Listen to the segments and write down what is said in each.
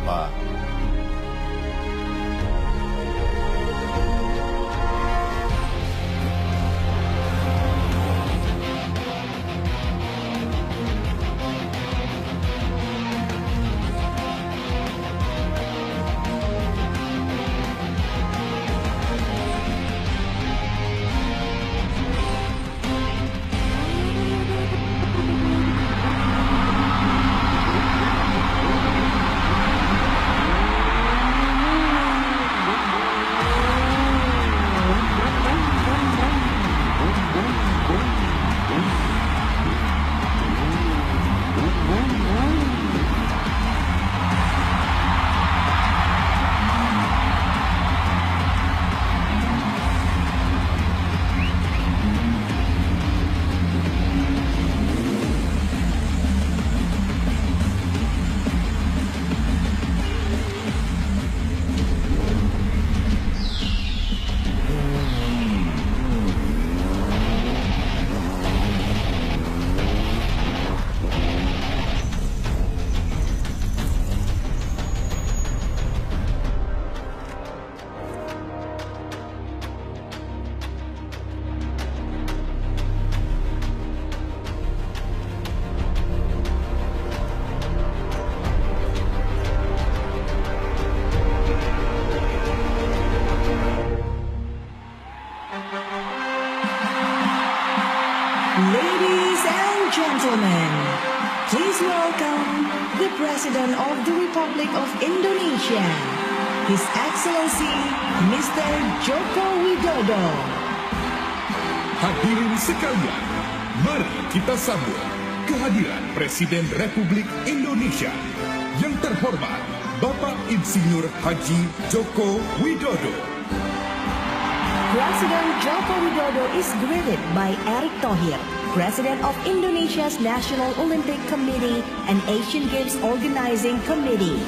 Bapak. Ladies and gentlemen, please welcome the President of the Republic of Indonesia, His Excellency Mr. Joko Widodo. Hadirin sekalian, mari kita sambut kehadiran Presiden Republik Indonesia yang terhormat Bapak Insinyur Haji Joko Widodo. President Joko Widodo is greeted by Erick Thohir, President of Indonesia's National Olympic Committee and Asian Games Organizing Committee.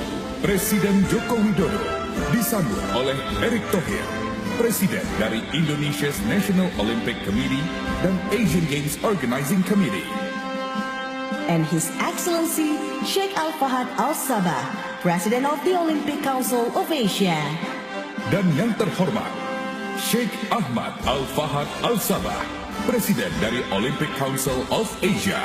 Presiden Joko Widodo disambut oleh Erick Thohir, Presiden dari Indonesia's National Olympic Committee dan Asian Games Organizing Committee. And His Excellency Sheikh Al-Fahad Al-Sabah, President of the Olympic Council of Asia. Dan yang terhormat, Sheikh Ahmad Al-Fahad Al-Sabah, Presiden dari Olympic Council of Asia.